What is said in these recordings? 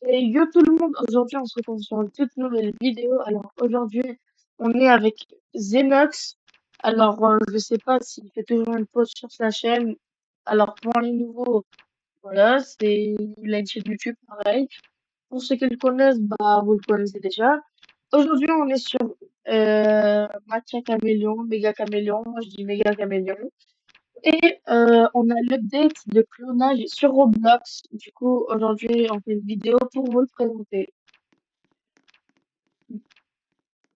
Et yo tout le monde, aujourd'hui on se retrouve sur une toute nouvelle vidéo. Alors aujourd'hui on est avec Zenox. Alors je sais pas s'il fait toujours une pause sur sa chaîne. Alors pour les nouveaux, voilà, il a une chaîne YouTube pareil. Pour ceux qui le connaissent, bah vous le connaissez déjà. Aujourd'hui on est sur Matcha Caméléon, Méga Caméléon, moi je dis Méga Caméléon. Et on a l'update de clonage sur Roblox. Du coup aujourd'hui on fait une vidéo pour vous le présenter.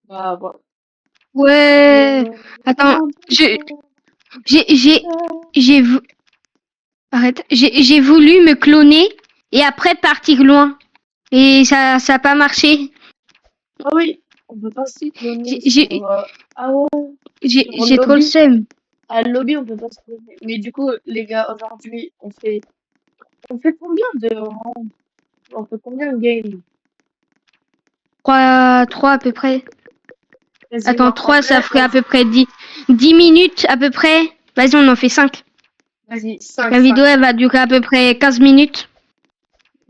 Bah, voilà. Ouais. Attends, je, j'ai, j'ai, vou- arrête. J'ai voulu me cloner et après partir loin. Et ça a pas marché. Ah oui, on peut pas se cloner J'ai, sur... j'ai, Ah ouais, j'ai sur j'ai trop le lobby. seum. À lobby, on peut pas se cloner. Mais du coup, les gars, aujourd'hui, on fait combien de rounds? On fait combien de games? Trois à peu près. Attends, Quasiment. En 3 ça vrai, ferait à peu près 10 minutes à peu près. Vas-y, on en fait 5. vas-y, 5 La 5 vidéo, elle va durer à peu près 15 minutes.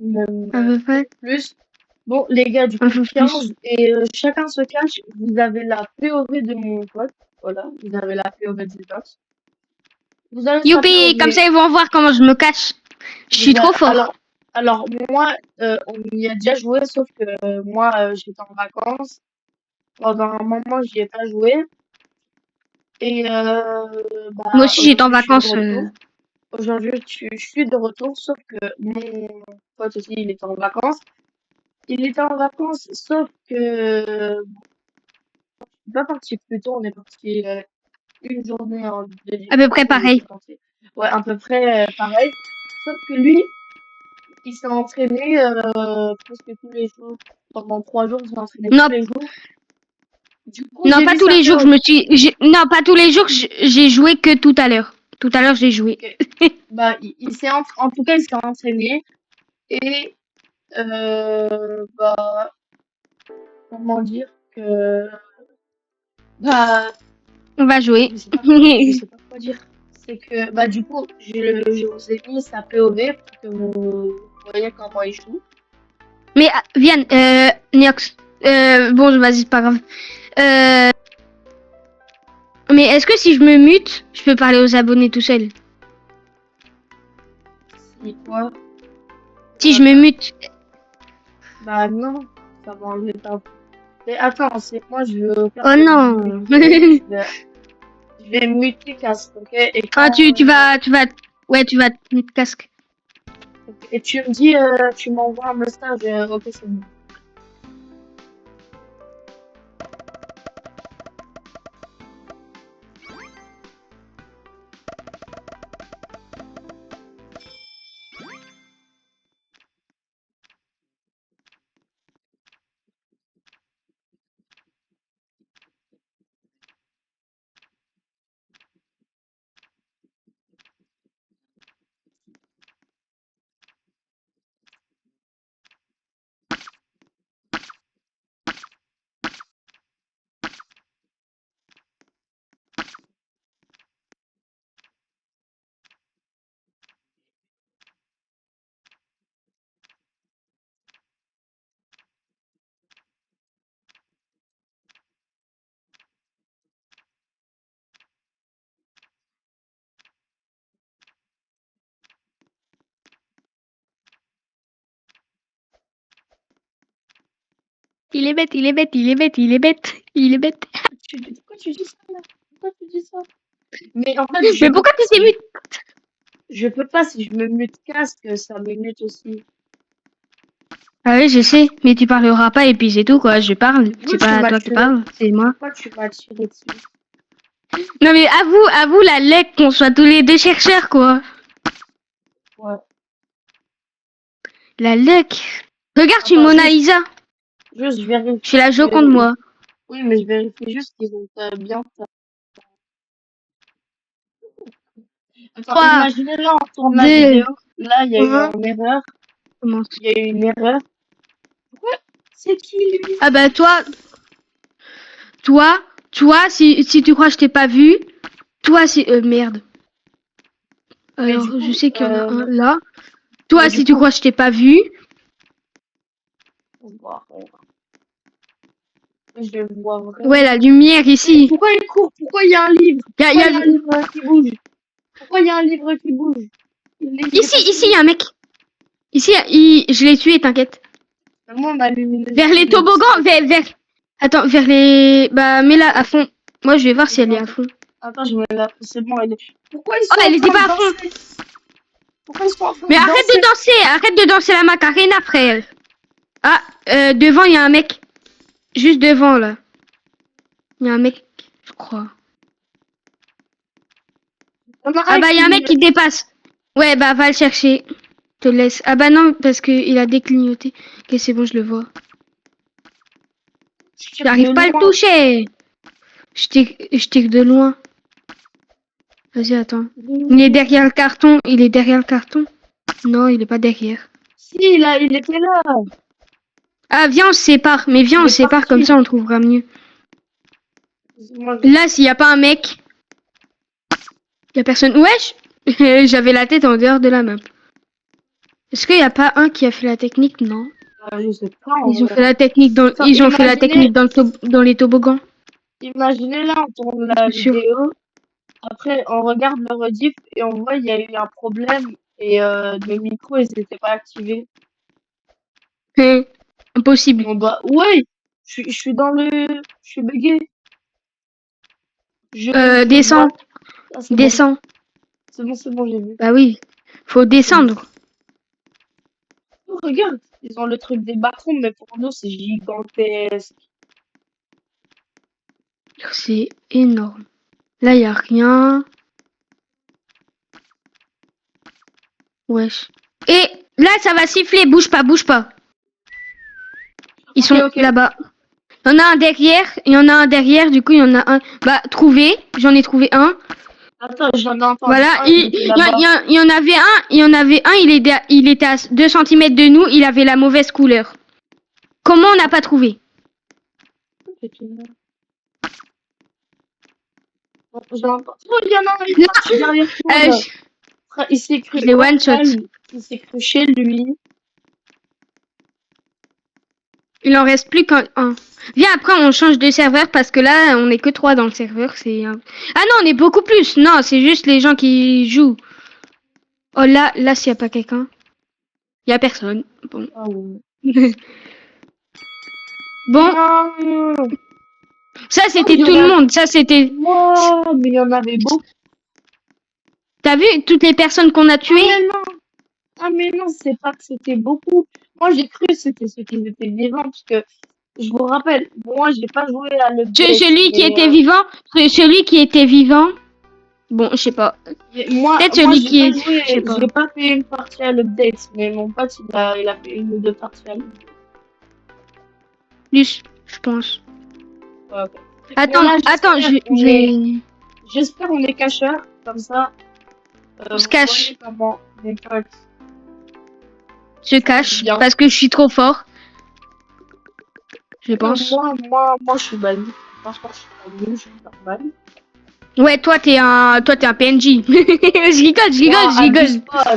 même À peu près. plus. Bon, les gars, du Un coup, peu plus. 15. Et chacun se cache. Vous avez la POV de mon pote. Voilà, vous avez la POV de Xbox. Vous avez sa Youpi! Comme POV. ça, ils vont voir comment je me cache. Je suis trop fort. Alors moi, on y a déjà joué, sauf que moi, j'étais en vacances. Pendant un moment, j'y ai pas joué. Et Moi bah aussi, j'étais en aujourd'hui, je suis de vacances. retour. Aujourd'hui, je suis de retour, sauf que mon pote aussi, il était en vacances. Il était en vacances, sauf que on n'est pas parti plus tôt, on est parti une journée de À peu différence. près On était pareil. parti, ouais, à peu près pareil. Sauf que lui, il s'est entraîné presque tous les jours. Pendant 3 jours, il s'est entraîné tous Non, les jours. Du coup, non, j'ai pas vu tous sa les jours. POV. Non, pas tous les jours. J'ai joué que tout à l'heure. Tout à l'heure, j'ai joué. Ok. Bah, en tout cas, il s'est entraîné. Et, bah, comment dire que, bah, On va jouer. je sais pas quoi dire. C'est que, bah, du coup, je vous ai mis sa POV pour que vous voyez comment il joue. Mais Viens, Niox. Bon, vas-y, c'est pas grave. Euh, mais est-ce que si je me mute, je peux parler aux abonnés tout seul? Si quoi? Si je me mute. Bah, non, ça va enlever ta. Mais attends, c'est moi, je veux faire Oh une non. vidéo. Je vais muter casque, ok? Et Ah, quand, ouais, tu vas te mettre casque. et tu me dis, tu m'envoies un message, ok, c'est bon. Il est bête, il est bête, il est bête, il est bête, il est bête. Pourquoi tu dis ça, là? Pourquoi tu dis ça? Mais en fait, Mais pourquoi tu t'es mute? je peux pas, si je me mute casque, ça me mute aussi. Ah oui, je sais, mais tu parleras pas et puis c'est tout quoi, je parle. Pourquoi C'est tu pas m'as toi qui tiré? parles, c'est moi. Pourquoi tu m'as tiré dessus? Non mais avoue la lec qu'on soit tous les deux chercheurs quoi. Ouais. La lec. Regarde une Attends, Mona Lisa. juste, je Je suis vérifie la Joconde que, moi. oui, mais je vérifie juste qu'ils ont bien. Attends, 3, imaginez là, on tourne la 2, vidéo. Là, il y a eu 1. une erreur. Commence. Il y a eu une erreur. Pourquoi? C'est qui lui? Ah bah toi, si tu crois que je t'ai pas vu, toi c'est merde. Mais du Alors je coup, sais qu'il y en a un là. mais Toi du si tu coup, crois que je t'ai pas vu, On voit, je vois vraiment. Ouais, la lumière ici. Pourquoi il court? Pourquoi il y a un livre? Y a, Pourquoi y il y a un a... livre qui bouge? Pourquoi il y a un livre qui bouge? Il est pas Ici, il y fini. a un mec. Ici, je l'ai tué, t'inquiète. Moi, on m'a allumé le Vers les feu, toboggans, vers... Attends, vers les... Bah, mets-la à fond. Moi, je vais voir si elle est à fond. Attends, je me la... C'est bon, elle est... Pourquoi ils Oh, sont elle en était train de pas à fond. danser? Pourquoi ils sont en train Mais de danser? arrête de danser la Macarena, frère. Ah, devant, il y a un mec. Juste devant, là. Il y a un mec, je crois. On a Ah un bah, il y a un mec qui... qui te dépasse. Ouais, bah, va le chercher. Je te laisse. Ah bah non, parce qu'il a déclignoté. Ok, c'est bon, je le vois. Je tire J'arrive de pas à le loin. toucher. Je tire de loin. Vas-y, attends. Il est derrière le carton. Il est derrière le carton. Non, il est pas derrière. Si, là, il était là. Ah, viens, on se sépare. Mais viens, Il on est se sépare, comme parti. ça on trouvera mieux. Moi, Là, s'il y a pas un mec, il y a personne. Wesh! J'avais la tête en dehors de la map. Est-ce qu'il y a pas un qui a fait la technique? Non. je sais pas, en Ils ont vrai. fait la technique dans, Attends, ils ont fait la technique dans dans les toboggans. imaginez là, on tourne Je la suis sûre. vidéo. Après, on regarde le rediff et on voit il y a eu un problème et le micro, ils n'étaient pas activés. Impossible. On doit... Ouais, je suis dans le... Je suis bugué. Je Descends, vois. Ah, c'est bon. descends. C'est bon, j'ai vu. Bah oui, faut descendre. Oh, regarde, ils ont le truc des bâtons, mais pour nous, c'est gigantesque. C'est énorme. Là, y a rien. Wesh. Et là, ça va siffler. Bouge pas, bouge pas. Ils sont Ok. là-bas. Il y en a un derrière. Il y en a un derrière. Du coup, il y en a un. Bah, trouvé. J'en ai trouvé un. Attends, j'en ai entendu Voilà. un, il était là-bas. Il y en avait un. Il y en avait un. Il était à 2 cm de nous. Il avait la mauvaise couleur. Comment on n'a pas trouvé? Oh, il y en a un, il est parti derrière toi, là. Il s'est cru Je l'ai one shot. normal. Il s'est cru chez lui. Il en reste plus qu'un. Viens, après, on change de serveur parce que là, on est que 3 dans le serveur. Ah non, on est beaucoup plus. Non, c'est juste les gens qui jouent. Oh là, s'il n'y a pas quelqu'un. Il n'y a personne. Bon. Ah ouais. Bon, Non. ça, c'était il y tout en le a- monde. Ça, c'était. Wow, mais il y en avait beaucoup. T'as vu toutes les personnes qu'on a tuées? Ah mais non, c'est pas que c'était beaucoup. Moi, j'ai cru que c'était ceux qui étaient vivants, parce que je vous rappelle, moi, j'ai pas joué à l'update. Celui qui mais, était vivant. Celui qui était vivant. Bon, je sais pas. moi, Peut-être moi, celui j'ai qui pas est. joué, Je sais pas. j'ai pas fait une partie à l'update, mais mon pote, il a fait une ou deux parties à l'update. Plus, je pense. Ouais, ok. Attends, Bon, là, attends, j'espère on est cacheurs, comme ça. On se Vous cache. voyez comment mes potes Se cache bien. parce que je suis trop fort. Je pense. Moi, je suis banni. Franchement, je suis banni, je suis pas banni. Ouais, toi t'es un PNJ. Je rigole. Abuse pas.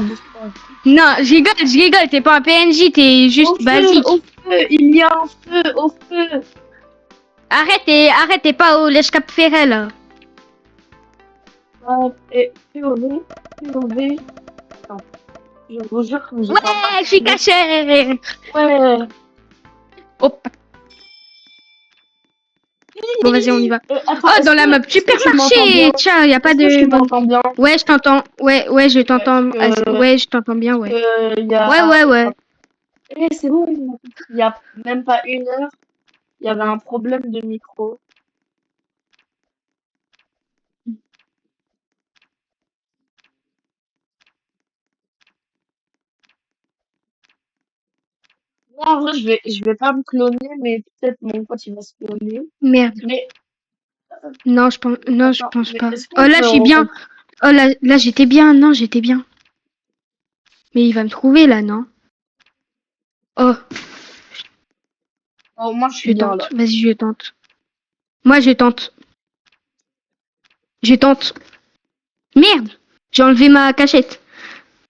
Non, je rigole. T'es pas un PNJ, t'es juste basique. Au feu, il y a un feu, au feu. Arrête, t'es pas au lèche cap ferret là. Et POV. Attends, je vous jure que j'ai Ouais, pas je suis caché. Ouais. Hop. Bon, vas-y, on y va. Attends, Oh, dans la map supermarché. Tiens, y a pas Est-ce que de. tu m'entends bien? Ouais, je t'entends. Ouais, je t'entends. Ouais, je t'entends bien, ouais. Ouais. C'est bon, il y a même pas une heure, il y avait un problème de micro. Moi, en vrai, je vais pas me cloner, mais peut-être mon pote, il va se cloner. Merde. Mais, Non, je attends, pense mais pas. est-ce Oh, qu'on là, peut, je suis bien. Oh, là, j'étais bien. Non, j'étais bien. Mais il va me trouver, là, non? Oh, Oh, moi, je je suis bien, là. tente. Vas-y, je tente. Moi, je tente. Je tente. Merde! J'ai enlevé ma cachette.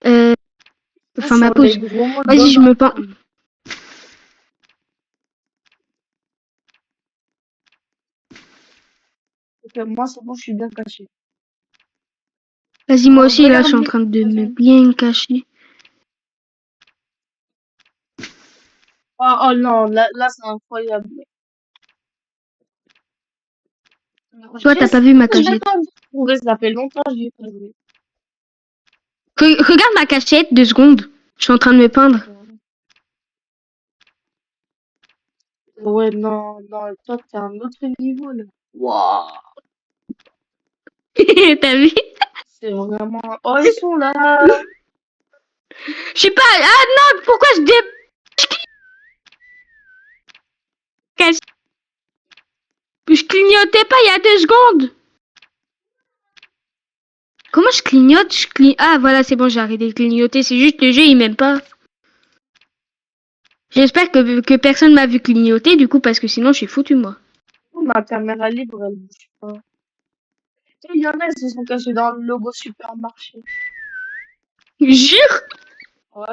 Enfin, ma Sur les pause. gros mots de Vas-y, je me pends. Ok, moi c'est bon, je suis bien caché. Vas-y, moi aussi, là, je suis en Regarde-les. train de me Attends. bien cacher. Oh non, là c'est incroyable. Alors, Toi, t'as pas vu ma je vais cachette. pas me trouver, ça fait longtemps que j'y ai pas joué. Regarde ma cachette, 2 secondes. Je suis en train de me peindre. Ouais, non, non, toi t'es un autre niveau là. Waouh, T'as vu? c'est vraiment. Oh, ils sont là. Je sais pas. Ah non, pourquoi je décache? Je clignotais pas il y a 2 secondes. Comment je clignote? Ah voilà, c'est bon, j'ai arrêté de clignoter. C'est juste le jeu, il m'aime pas. J'espère que personne m'a vu clignoter, du coup, parce que sinon, je suis foutu, moi. Oh, ma caméra libre, elle bouge pas. Et il y en a, ils se sont cachés dans le logo supermarché. Jure? Ouais.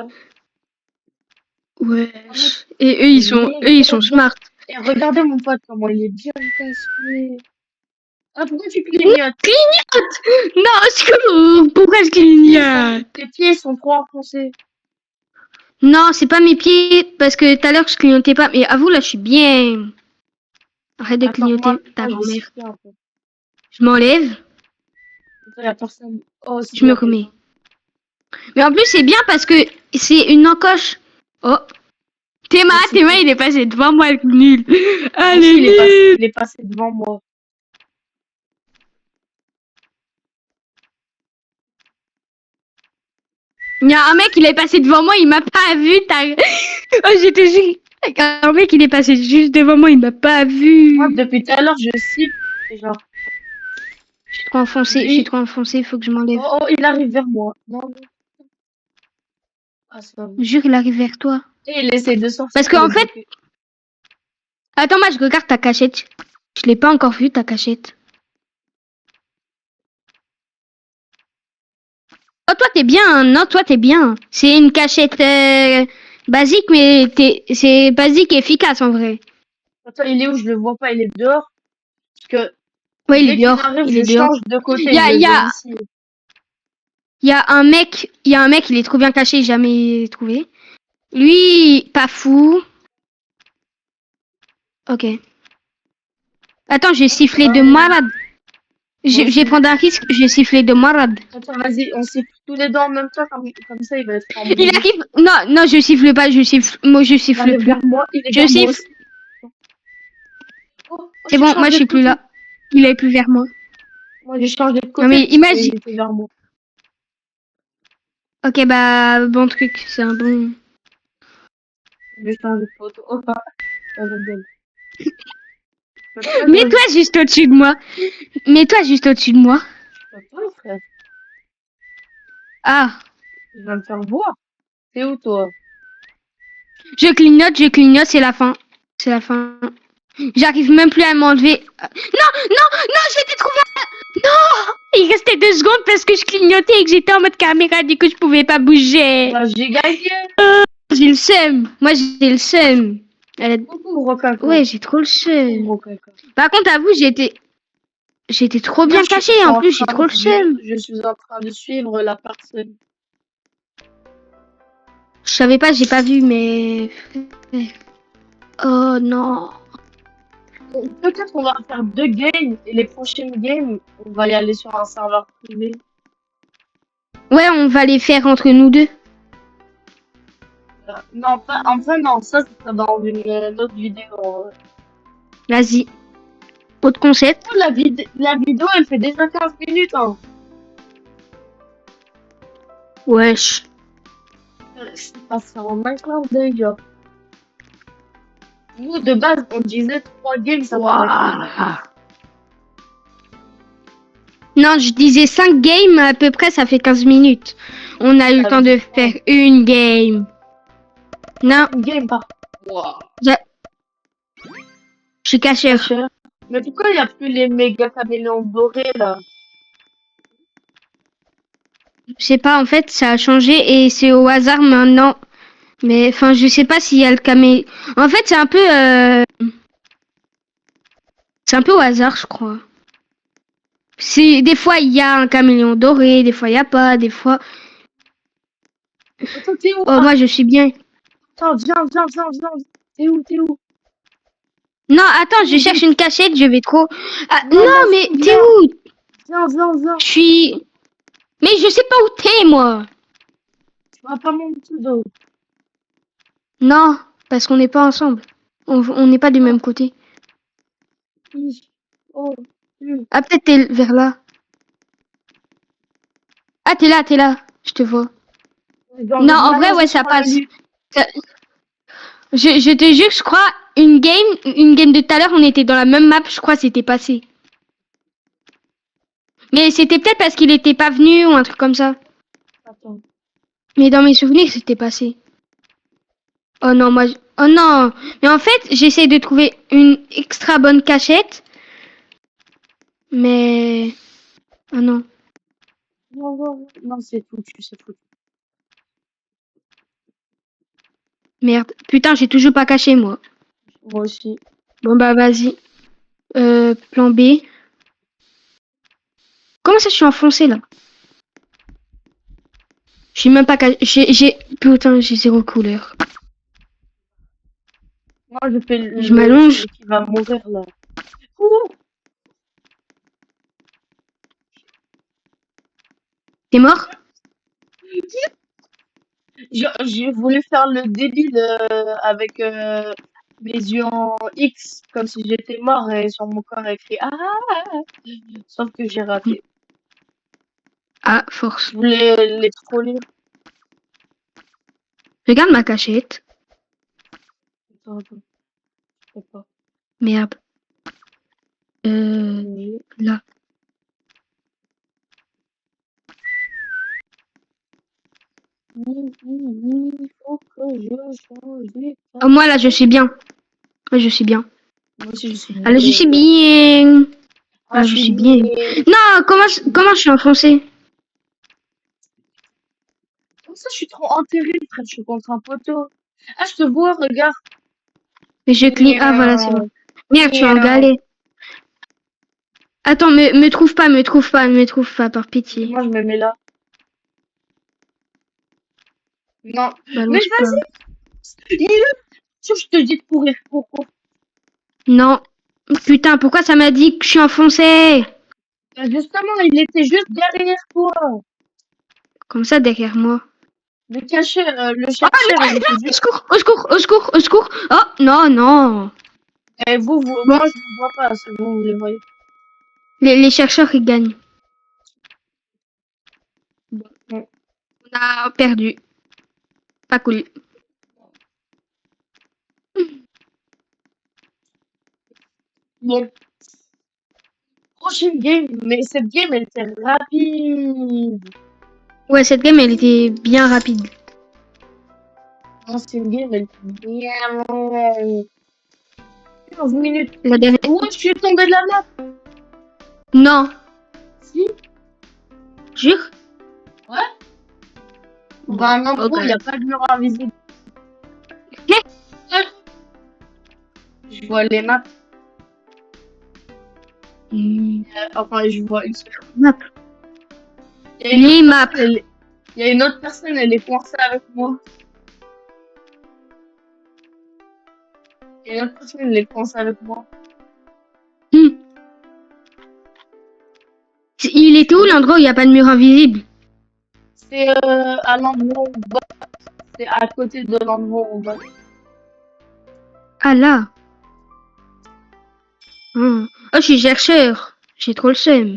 Ouais. Ah, mais Et eux, c'est ils méga sont bien. smart. Et regardez mon pote, comment il est bien caché. Ah, pourquoi tu clignotes? Clignote! Non, pourquoi je clignote? Tes pieds sont trop enfoncés. Non, c'est pas mes pieds, parce que tout à l'heure, je clignotais pas. Mais avoue, là, je suis bien. Arrête de Attends, clignoter, ta je vais grand-mère. siffler un peu. Je m'enlève, Il y a personne. Oh, si, je il y me a remets. quelqu'un. Mais en plus, c'est bien parce que c'est une encoche. Oh, Mais Théma, il est passé devant moi, le nul. moi aussi, Allez, nul. il est passé devant moi. Il y a un mec, il est passé devant moi, il m'a pas vu. Oh, j'étais juste. Un mec, il est passé juste devant moi, il m'a pas Moi, vu. depuis tout à l'heure, je siffle. Et genre, Je suis lui. trop enfoncé, il faut que je m'enlève. Oh, il arrive vers moi. Non, non. Ah, c'est pas vrai. Jure, il arrive vers toi. Et il essaie de sortir, Parce il est qu'en fait, bloqué. attends, moi, je regarde ta cachette. Je l'ai pas encore vu, ta cachette. Oh, toi, t'es bien. Non, toi, t'es bien. C'est une cachette basique, mais c'est basique et efficace, en vrai. Attends, il est où? Je le vois pas, il est dehors. Parce que Ouais, il est dès qu'il dehors. arrive, Il je est dehors. change de côté, Il y je a, le il y a, domicile. il y a un mec, il est trop bien caché, jamais trouvé. Lui, pas fou. Ok. Attends, j'ai sifflé de malade. Moi Je vais aussi. prendre un risque, j'ai sifflé de malade. Attends, vas-y, on siffle tous les deux en même temps, comme ça, il va être en Il bruit. arrive. Non, non, je siffle pas, moi, je Il siffle arrive plus. vers moi, il est Je vers moi siffle. aussi. Oh, C'est j'ai bon, moi, je changé de suis plus côté. là. Il est plus vers moi. Moi, j'ai changé de Non, côté mais parce qu'il imagine. était vers moi. Ok, bah, bon truc, c'est un bon. J'ai changé de photo. Oh, ça rigole. Peut-être, Mets-toi juste au-dessus de moi. Mets-toi juste au-dessus de moi. je peux pas, frère. Ah, Je vais me faire voir. T'es où, toi? je clignote, c'est la fin. C'est la fin. J'arrive même plus à m'enlever. Non, non, non, je vais te trouver. Non, il restait 2 secondes parce que je clignotais et que j'étais en mode caméra, du coup je pouvais pas bouger. Bah, j'ai gagné. J'ai le seum. Moi j'ai le seum. Coucou, gros caca. Ouais, j'ai trop le Coucou, seum. gros caca. Par contre, avoue, j'étais trop Là, bien caché. je suis En en plus, j'ai train trop le seum. je suis en train de suivre la personne. Je savais pas, j'ai pas vu, mais. Oh non. Peut-être qu'on va faire 2 games et les prochaines games, on va y aller sur un serveur privé. Ouais, on va les faire entre nous deux. Non, pas, enfin non, ça sera dans une autre vidéo. Vas-y. Autre concept. Oh, la vidéo, elle fait déjà 15 minutes. Hein. Wesh. C'est passé en Minecraft déjà. Nous, de base, on disait 3 games, ça ferait combien? Non, je disais 5 games, à peu près, ça fait 15 minutes. On a eu le Ça temps veut de dire faire une game. Non, une game par. Wow. je suis cacheur. Cher. Mais pourquoi il n'y a plus les méga caméléons dorés là? Je sais pas, en fait, ça a changé et c'est au hasard maintenant. Mais, enfin, je sais pas s'il y a le camé... En fait, c'est un peu au hasard, je crois. Des fois, il y a un caméléon doré, des fois, il n'y a pas, des fois... Attends, t'es où? Oh, moi, je suis bien. Attends, viens. T'es où? Non, attends, je Vite, cherche vite. une cachette, je vais trop... Ah, Non, non, m'en mais fous, t'es viens. où? Viens. Je suis... Mais je sais pas où t'es, moi. Tu vas pas mon pseudo. Non, parce qu'on n'est pas ensemble. On n'est pas du Ah, même côté. oh, hum. Ah, peut-être t'es vers là. Ah, t'es là. Je te vois. Je Non, vais en vrai, m'allonger ouais, sur ça le passe. lit. Je te jure, je crois, une game de tout à l'heure, on était dans la même map, je crois, c'était passé. Mais c'était peut-être parce qu'il était pas venu ou un truc comme ça. Attends. Mais dans mes souvenirs, c'était passé. Oh non, oh non. Mais en fait, j'essaie de trouver une extra bonne cachette. Mais... Oh non. Non, c'est foutu. Merde. Putain, j'ai toujours pas caché, moi. Moi aussi. Bon bah, vas-y. Plan B. Comment ça, je suis enfoncé, là? Je suis même pas caché. Putain, j'ai zéro couleur. Moi, je fais Je m'allonge. celui qui va mourir là. Ouh, T'es mort? j'ai voulu faire le débile avec mes yeux en X, comme si j'étais mort et sur mon corps écrit Ah! Sauf que j'ai raté. Ah, force. Je voulais les troller. Regarde ma cachette. Attends, je peux pas. Merde. Oui. Là. Il faut que je change les Oh, moi, là, je papiers. suis bien. Moi, je suis bien. Moi aussi, je suis Ah, là, je bien. suis bien. Ah, Ah, je je suis suis bien. bien. Non, comment je suis enfoncé? Comme ça, je suis trop enterrée, frère. Je suis contre un poteau. Ah, je te vois, regarde. Mais je cligne. Ah, voilà, c'est bon. Miaou. Merde, je suis en Miaou. galère. Attends, me trouve pas, par pitié. Moi, je me mets là. Non. Mais Balance pas. vas-y. Il est là. Je te dis de courir. Cours. Non. Putain, pourquoi ça m'a dit que je suis enfoncé? Bah, justement, il était juste derrière toi. Comme ça, derrière moi. Le Oh chercheur, il non, était au juste. secours, au secours, au secours, au secours. Oh, non, non. Et Bon, moi, je ne vois pas. C'est bon, vous les voyez. les chercheurs, ils gagnent. Bon. On a perdu. Pas cool. Bon. Prochaine game. Mais cette game, elle était rapide. Ouais, cette game, elle était bien rapide. L'ancienne game, elle était bien longue. 15 minutes. La dernière... Ouais, je suis tombé de la map. Non. Si. Jure? Ouais. Dans Bon, un ok. endroit où il n'y a pas de mur invisible. Ouais. Je vois les maps. Hmm. Enfin, je vois une seule. Map. Il y a une Les autre maps. personne, il y a une autre personne, elle est coincée avec moi. Il y a une autre personne, elle est coincée avec moi. Hmm. Il était où l'endroit où il n'y a pas de mur invisible? C'est à l'endroit où on va. C'est à côté de l'endroit où on va. Ah là. Hmm. Oh, je suis chercheur. J'ai trop le seum.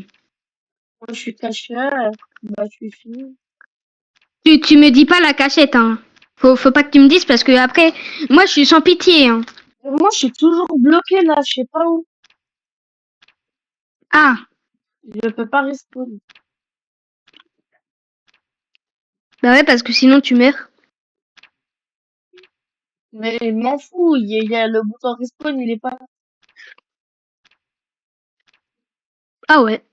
Moi, je suis cacheur. Bah, je suis fini. Tu me dis pas la cachette, hein. Faut pas que tu me dises parce que après, moi je suis sans pitié, hein. Moi, je suis toujours bloqué là, je sais pas où. Ah, Je peux pas respawn. bah ouais, parce que sinon tu meurs. Mais je m'en fous, il y a le bouton respawn, il est pas là. Ah ouais.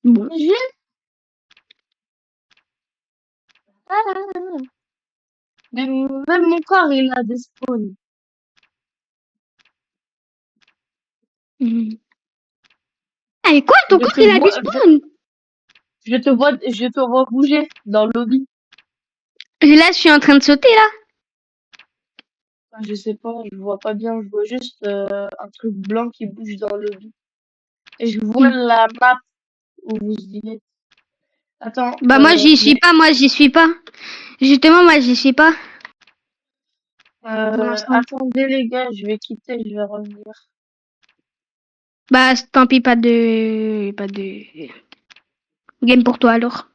Bon. J'ai... Ah, même mon corps, il a des spawns. Hmm. Eh, quoi? Ton Je corps, te il a vois, despawn? je te vois bouger dans le lobby. Là, je suis en train de sauter, là. Enfin, je sais pas, je vois pas bien, je vois juste un truc blanc qui bouge dans le lobby. Et je vois Hmm. la map où vous y êtes. Attends, Bah, moi, j'y suis pas. Justement, moi, j'y suis pas. Pour l'instant. attendez les gars, je vais quitter, je vais revenir. Bah, tant pis, pas de game pour toi, alors.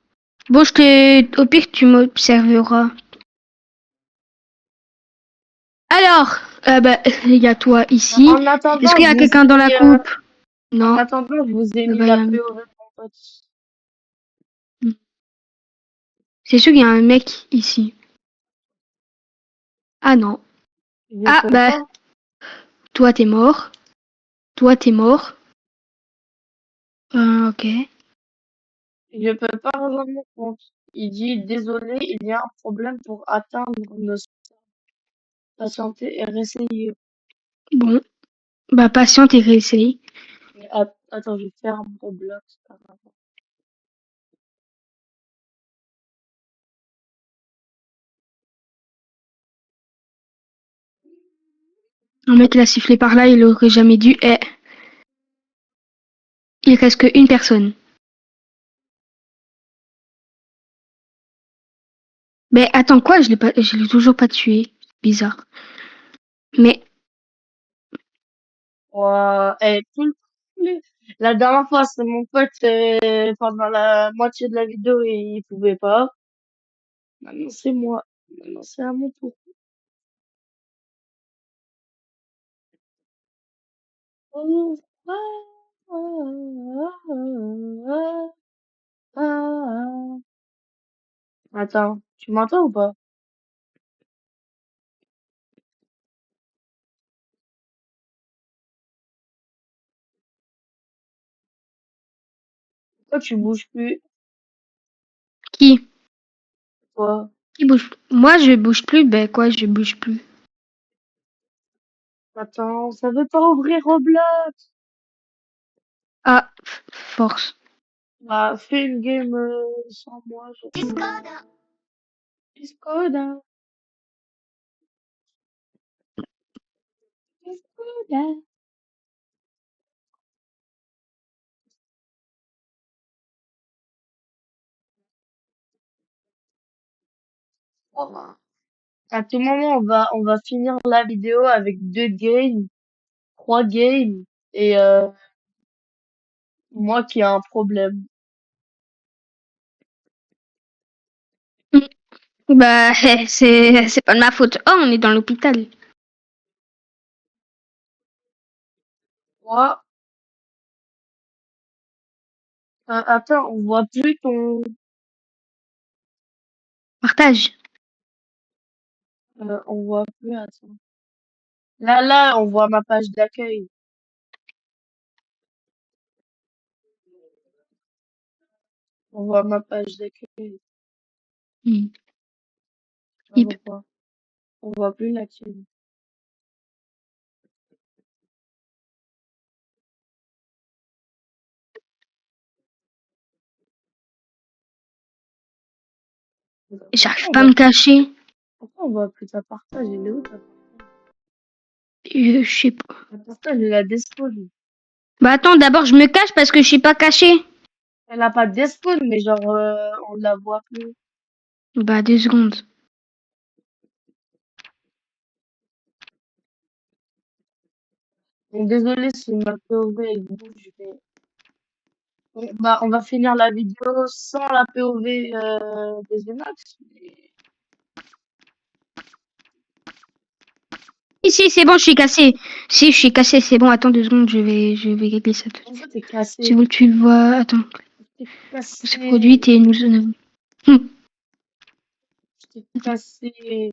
Bon, au pire, tu m'observeras. Alors, bah, il y a toi ici. En Est-ce attendant, qu'il y je a vous quelqu'un ai dans la mis, coupe? en Non. attendant, je vous ai Ah mis bah, il y la a un mec. POV, mon pote. C'est sûr qu'il y a un mec ici. Ah non. Je Ah, peux bah, pas. toi, t'es mort. Toi, t'es mort. Ok. Je peux pas rejoindre mon compte. Il dit, désolé, il y a un problème pour atteindre nos patienter et réessayer. Bon. Bah, patiente et réessaye. Mais attends, je vais faire un Roblox. Par rapport. Un mec, il a sifflé par là, il aurait jamais dû. Eh, il reste qu'une personne. Mais attends, quoi? Je l'ai toujours pas tué. Bizarre. Mais, Ouah, la dernière fois, c'est mon pote, pendant la moitié de la vidéo, il pouvait pas. Maintenant, c'est moi. Maintenant, c'est à mon tour. Oh, ah, ah, ah, ah. Attends, tu m'entends ou pas? Pourquoi tu bouges plus, qui? toi? Qui bouge? Moi, je bouge plus. Ben, quoi, je bouge plus. Attends, ça veut pas ouvrir Roblox. Ah, force. Bah, fais une game sans moi, je Discord, Discord. À tout moment, on va finir la vidéo avec 2 games, 3 games, et moi qui ai un problème. Bah, c'est pas de ma faute. Oh, on est dans l'hôpital. Moi, attends, on voit plus ton, Partage. on voit plus, attends. Là, on voit ma page d'accueil. On voit ma page d'accueil. Hmm. On voit pas. On voit plus la tienne. J'arrive On pas à voit, me cacher. pourquoi on voit plus ta partage? Il est où ta partage? Je sais pas. Ta partage, elle a despawn. Bah, attends, d'abord, je me cache parce que je suis pas caché. Elle a pas despawn, mais genre, on la voit plus. Bah, 2 secondes. Donc, désolé si ma POV elle bouge, mais on va finir la vidéo sans la POV des Emacs. Si, c'est bon, je suis cassé. Si, je suis cassé, c'est bon. Attends 2 secondes, je vais régler ça tout de En suite. fait, t'es C'est cassé. bon, tu le vois. Attends. T'es C'est produit cassé. et nous. T'es cassé.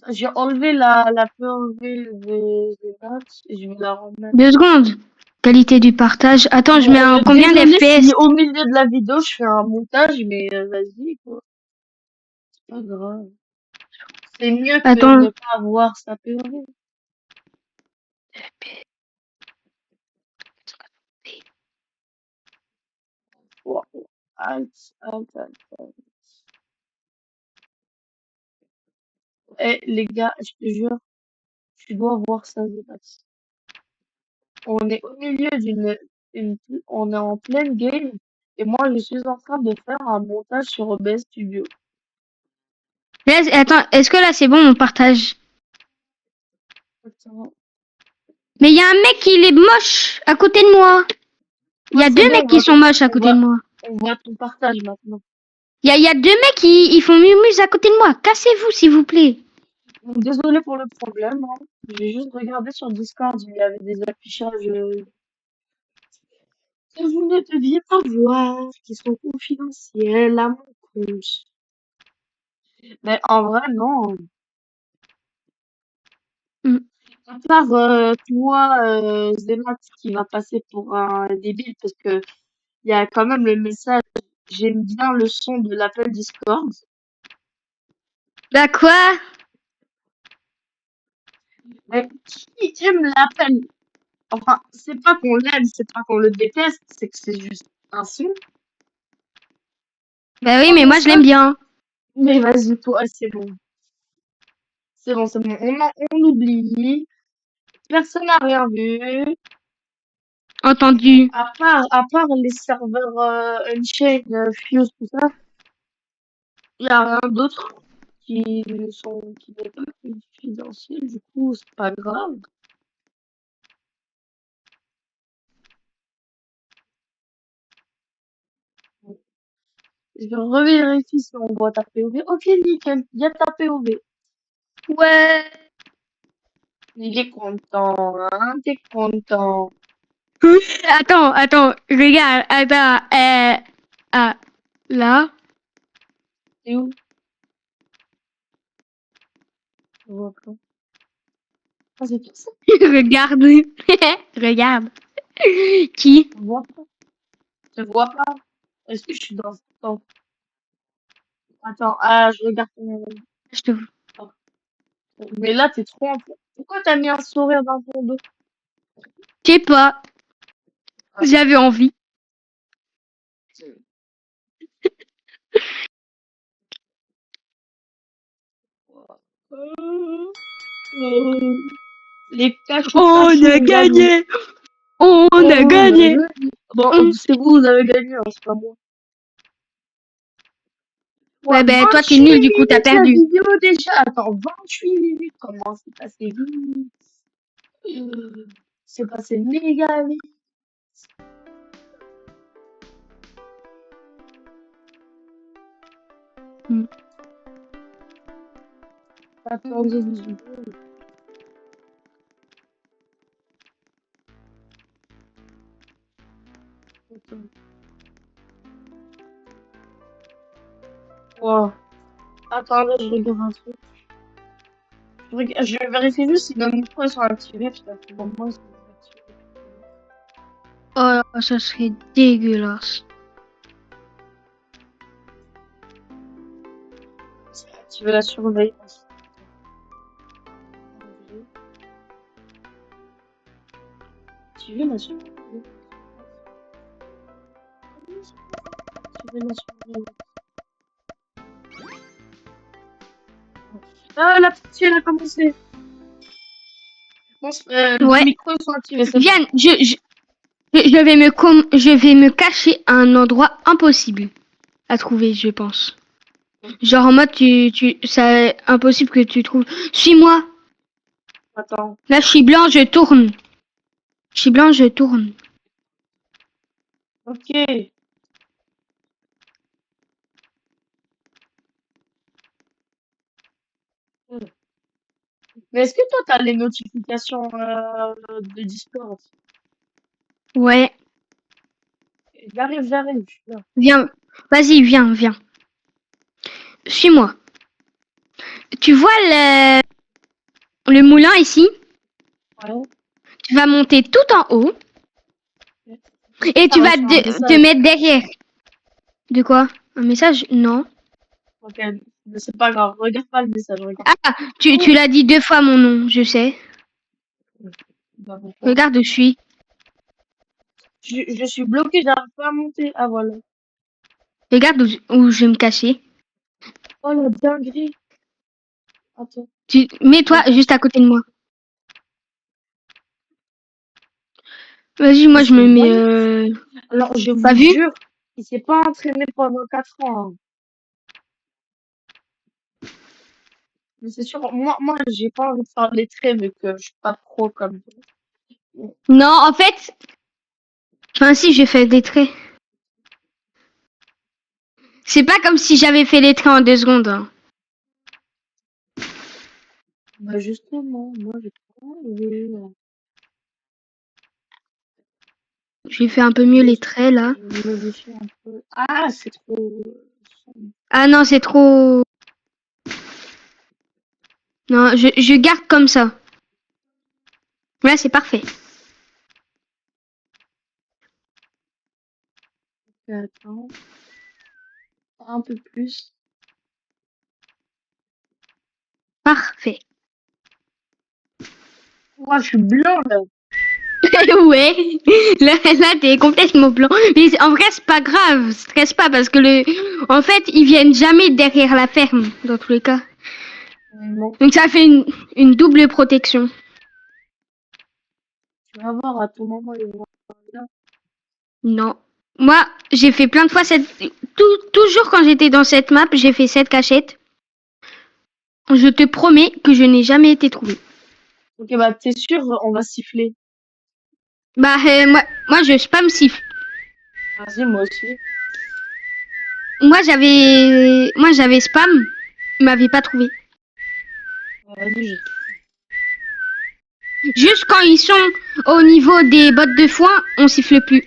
J'ai enlevé la POV des Emacs et je vais la remettre. 2 secondes. Qualité du partage. Attends, je Bon, mets un combien désolé si d'FPS? au milieu de la vidéo je fais un montage, mais vas-y, quoi. C'est pas grave. C'est mieux que ne Attends. pas avoir sa POV. alt. Eh, les gars, je te jure, tu dois voir ça, Zénax. On est au milieu une, on est en pleine game, et moi, je suis en train de faire un montage sur OBS Studio. Là, attends, est-ce que là c'est bon mon partage? Attends. Mais il y a un mec qui est moche à côté de moi. Il y Ouais, a c'est deux bon, mecs qui sont moches à côté de moi. on voit ton partage maintenant. Il y a deux mecs qui ils font mumuse à côté de moi. Cassez-vous s'il vous plaît. Bon, désolé pour le problème, hein. J'ai juste regardé sur Discord, il y avait des affichages que vous ne deviez pas voir, qui sont confidentiels à mon compte. Mais en vrai, non. Mm. À part toi, Zemax, qui va passer pour un débile, parce que il y a quand même le message, j'aime bien le son de l'appel Discord. Bah quoi? Mais qui aime l'appel? Enfin, c'est pas qu'on l'aime, c'est pas qu'on le déteste, c'est que c'est juste un son. Bah oui, Un mais moi je l'aime message. bien. Mais vas-y, toi, c'est bon. C'est bon, c'est bon. On oublie. Personne n'a rien vu. Entendu. À part les serveurs Unchained, Fuse, tout ça, il n'y a rien d'autre qui n'est pas confidentiel. Du coup, c'est pas grave. Je revérifie si on voit ta POV. Ok, nickel. Il y a ta POV. Ouais. Il est content, hein. T'es content. Attends, regarde, attends, ah, là, C'est où? Je vois pas. Ah, c'est tout ça. regarde, regarde. Qui? Je vois pas. Je vois pas. Est-ce que je suis dans... Attends. Attends. Ah, je regarde ton... Je te... Mais là, t'es trop en... Pourquoi t'as mis un sourire dans ton dos? Je sais pas, j'avais envie. Les On cachotachis a ont gagné. gagné! On a Oh, gagné! bon, On- c'est vous, vous avez gagné, hein, c'est pas moi. Ouais, Ouais, ben, toi, t'es 28 nul, du coup, t'as minutes la perdu. vidéo déjà. Attends, 28 minutes, comment c'est passé vite. C'est passé méga vite. Mm. Attends, 2 secondes. Attends. Wow. Attends, là, je regarde un truc. Je vérifie juste si nos micros sont activés, parce que pour moi, ils sont activés. Oh, ça serait dégueulasse. C'est activer la surveillance. Activer la surveillance. Activer la surveillance. Ah, la partie, elle a commencé. Bon, nos Ouais, micros sont activés, c'est bon. viens, je vais me cacher à un endroit impossible à trouver, je pense. Genre en mode, c'est impossible que tu trouves. Suis-moi. Attends. Là, je suis blanc, je tourne. Je suis blanc, je tourne. Ok. Mais est-ce que toi, t'as les notifications de Discord? Ouais, J'arrive, je suis là. viens. Vas-y, viens. Suis-moi. Tu vois le moulin ici? Ouais. Tu vas monter tout en haut et T'as tu vas reçu un te message. mettre derrière. De quoi? Un message? Non. Ok, mais c'est pas grave. Regarde pas le message, regarde. Ah, Oh, tu l'as dit 2 fois mon nom, je sais. bah, pourquoi? Regarde où je suis. Je suis bloqué, j'arrive pas à monter. Ah, voilà. Regarde où je vais me cacher. Oh la dinguerie. Attends. Mets-toi juste à côté de moi. Vas-y, moi Mais je c'est me mets. moyen. Alors, je T'as vous vu? jure, il s'est pas entraîné pendant 4 ans, hein. Mais c'est sûr, moi, j'ai pas envie de faire les traits vu que je suis pas pro comme toi. Non, en fait. Enfin, si, j'ai fait des traits. C'est pas comme si j'avais fait les traits en 2 secondes, hein. Bah, justement, moi, j'ai pas envie. J'ai fait un peu mieux les traits là. Je modifie un peu. Ah, c'est trop sombre. Ah non, c'est trop. Non, je garde comme ça. Là, c'est parfait. Attends, un peu plus. Parfait. Moi, je suis blanc, là. Ouais. Là, t'es complètement blanc. Mais en vrai, c'est pas grave. Stresse pas parce que en fait, ils viennent jamais derrière la ferme, dans tous les cas. Bon, Donc ça fait une double protection. tu vas voir, à tout moment, il va là. Non. Moi, j'ai fait plein de fois toujours quand j'étais dans cette map, j'ai fait cette cachette. Je te promets que je n'ai jamais été trouvé. Ok, bah, t'es sûr, on va siffler. Bah, moi, je spam siffle. Vas-y, moi aussi. Moi, j'avais spam. Il m'avait pas trouvé. Vas-y, Juste quand ils sont au niveau des bottes de foin, on siffle plus.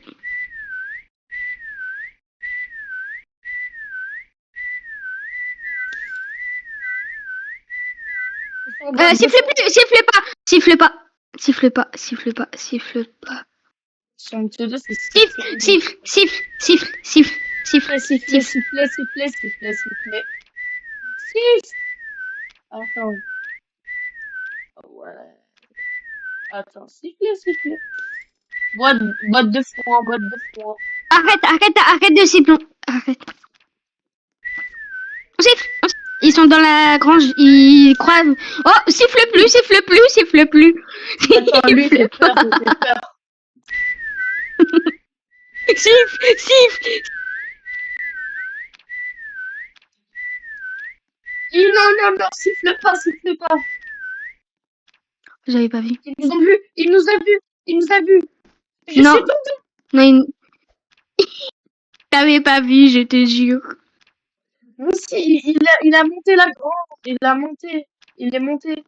Ils sont en boîte de Siffle fond. plus, siffle pas, siffle pas, siffle pas, siffle pas, siffle pas. Sur une pseudo, c'est Siffle, siffle, siffle, siffle, siffle, siffle, siffler, siffle. siffler, siffler, siffler, siffler. Siffle. Attends. Ouais. Attends, siffler, siffler. Boîte de foin, boîte de foin. Arrête de siffler. Arrête. On siffle, on siffle. Ils sont dans la grange, ils croisent. Oh, siffle plus, siffle plus, siffle plus. Attends, lui, il Siffle fait peur, pas. il fait peur. Siffle, siffle. Non, non, non, siffle pas, siffle pas. J'avais pas vu. Ils nous ont vus, il nous a vus, il nous a vus. Je suis Non, tombée. non, t'avais pas vu, je te jure. Moi aussi, il a monté la grande, il l'a monté, il est monté.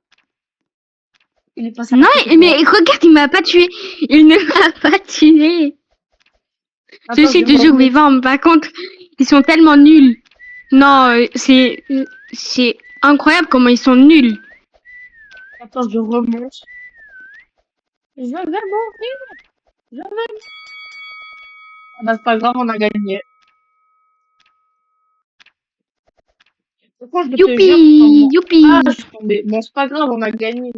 Il est passé à Non, côté de mais moi. regarde, il m'a pas tué. Il ne m'a pas tué. Je Attends, je suis vais me toujours remettre. vivant. Par contre, ils sont tellement nuls. Non, c'est incroyable comment ils sont nuls. Attends, je remonte. Je vais mourir, je vais. Ah bah, c'est pas grave, on a gagné. Pourquoi je te Youpi, jure, comment. youpi. Ah, je suis tombée. Bon, c'est pas grave, on a gagné.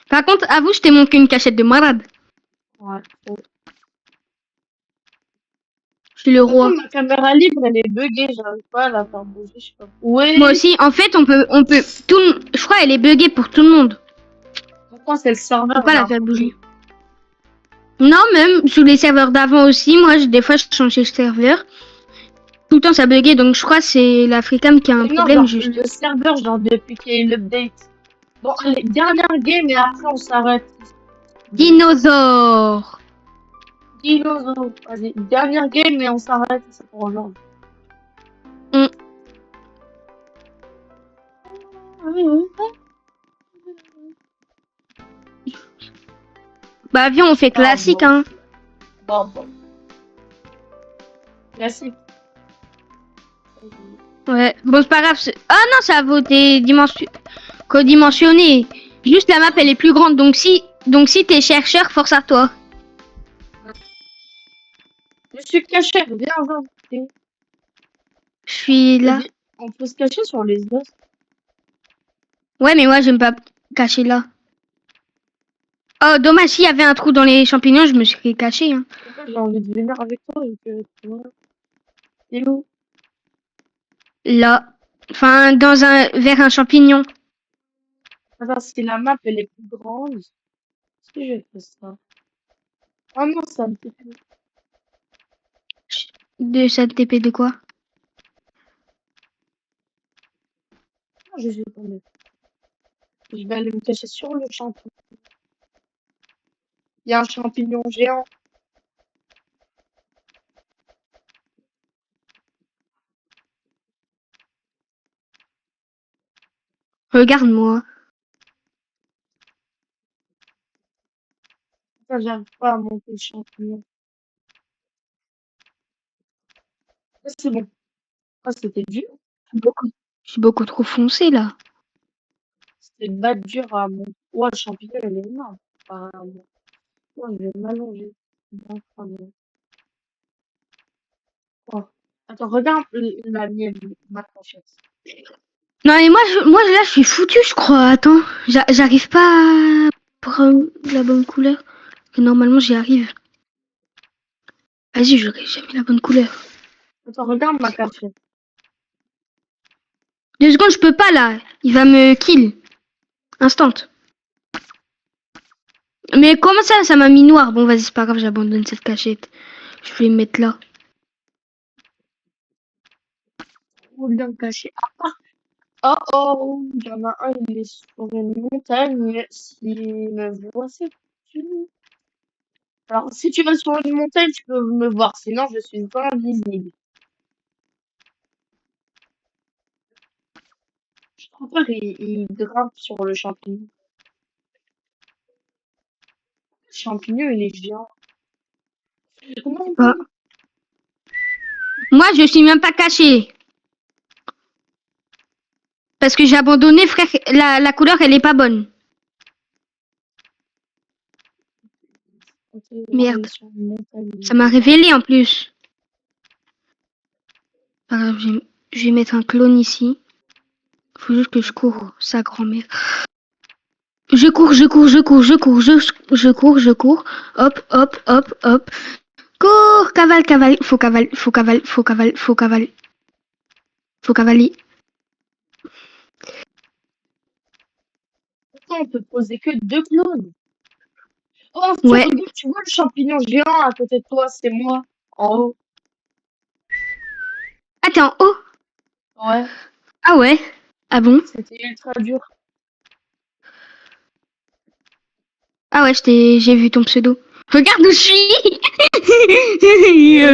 Par contre, avoue, je t'ai montré une cachette de malade. Ouais, trop. Je suis le Par contre, roi. ma caméra libre, elle est buggée, j'arrive pas à la faire bouger, je sais pas. Moi Ouais, aussi, en fait, je crois elle est buggée pour tout le monde. pourquoi c'est le On peut serveur, pas il la a faire bouger. bugué. Non, même sous les serveurs d'avant aussi, moi, des fois, je changeais le serveur. Tout le temps, ça buguait, donc je crois que c'est la Freecam qui a un Mais non, problème genre, juste. le serveur, genre, depuis qu'il y a eu l'update. Bon, allez, dernière game et après, on s'arrête. Dinosaure. Dinosaure. Vas-y, dernière game et on s'arrête, c'est pour aujourd'hui. Mm. Bah, viens, on fait Ah, classique, bon. hein. Bon. Classique. Ouais, bon, c'est pas grave. Ah non, ça a voté codimensionné. Juste la map, elle est plus grande. Donc si t'es chercheur, force à toi. Je suis caché, viens, viens. Je suis là. On peut se cacher sur les os. Ouais, mais moi, j'aime pas cacher là. Oh, dommage, s'il y avait un trou dans les champignons, je me serais caché, hein. J'ai envie de venir avec toi et que tu vois. T'es où? Là. Enfin, vers un champignon. Attends, si la map elle est plus grande, est-ce que je fais ça? Oh non, ça me fait plus. De cette TP de quoi? Ah, je sais pas. Je vais aller me cacher sur le champignon. Il y a un champignon géant. Regarde-moi. Ça, j'arrive pas à monter le champignon. Ah, c'est bon. Ah, c'était dur. Je suis beaucoup trop foncé là. C'était pas dur à monter. Ouais, le champignon, il est énorme. Apparemment. Ouais, je vais m'allonger. Bon, pardon. Oh. Attends, regarde la mienne, ma cachette. Non mais moi là je suis foutu je crois. Attends, j'arrive pas à prendre la bonne couleur. Et normalement j'y arrive. Vas-y, j'aurais jamais la bonne couleur. Attends, regarde ma cachette. 2 secondes, je peux pas là. Il va me kill. Instant. Mais comment ça m'a mis noir? Bon vas-y, c'est pas grave, j'abandonne cette cachette. Je vais me mettre là. Trop bien caché. Oh oh, il y en a un, il est sur une montagne. S'il me voit, c'est fini. Alors, si tu vas sur une montagne, tu peux me voir. Sinon, je suis invisible. Ton père, il grimpe sur le champignon. Le champignon, il est géant. Non, Ah. Moi je suis même pas caché. Parce que j'ai abandonné frère. La couleur elle est pas bonne. Merde. sur une montagne. Ça m'a révélé en plus. Pas grave, je vais mettre un clone ici. Faut juste que je cours, sa grand-mère. Je cours. Hop, hop, hop, hop. Cours, cavale. Faut cavaler. Pourquoi on peut poser que 2 clones? Oh, Ouais. regarde, tu vois le champignon géant à côté de toi, c'est moi. En haut. Ah, t'es en haut? Ouais, Ah ouais. Ah bon? c'était ultra dur. Ah ouais, j'ai vu ton pseudo. Regarde où je suis.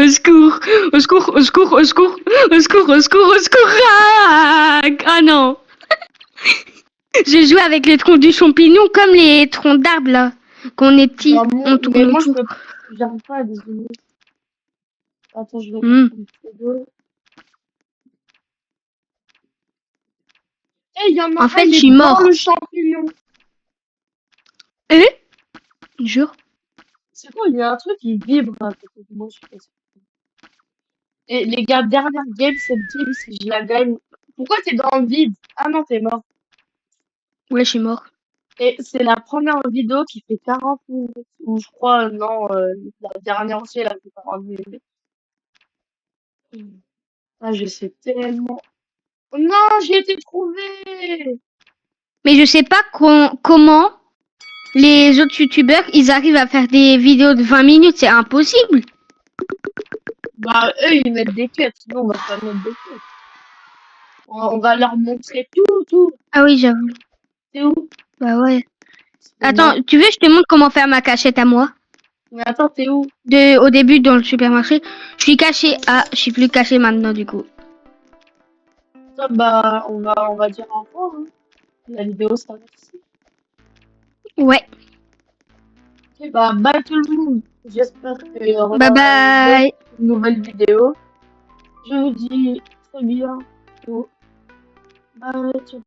Au secours. Ah non. Je joue avec les troncs du champignon comme les troncs d'arbres là. Quand on est petit, on Mais tourne moi, je autour. peux, j'arrive pas à dézoomer. Attends, je vais mettre Hmm. un pseudo. Eh, il y en a En un, fait, il je est suis dans mort. le champignon. Eh? Jure. C'est quoi, il y a un truc qui vibre à côté de moi, je sais pas. Et les gars, dernière game, cette game, si je la gagne. Pourquoi t'es dans le vide? Ah non, t'es mort. Ouais, je suis mort. Et c'est la première vidéo qui fait 40 minutes. Ou je crois, non, la dernière aussi, elle a fait 40 minutes. Ah, je sais tellement. Oh non, j'ai été trouvé! Mais je sais pas comment les autres youtubeurs ils arrivent à faire des vidéos de 20 minutes. C'est impossible. Bah, eux, ils mettent des cuts. Nous, on va pas mettre des cuts. On va leur montrer tout. Ah oui, j'avoue. C'est où? Bah ouais. C'est moi. Attends, tu veux, je te montre comment faire ma cachette à moi? Mais attends, t'es où? Au début, dans le supermarché, je suis cachée. Ah, je suis plus cachée maintenant, du coup. Ça, bah, on va dire au revoir, hein. La vidéo s'arrête ici. Ouais. Ok, bah, bye tout le monde. J'espère que on Bye aura bye. une nouvelle vidéo. Je vous dis très bientôt. Bye, ciao.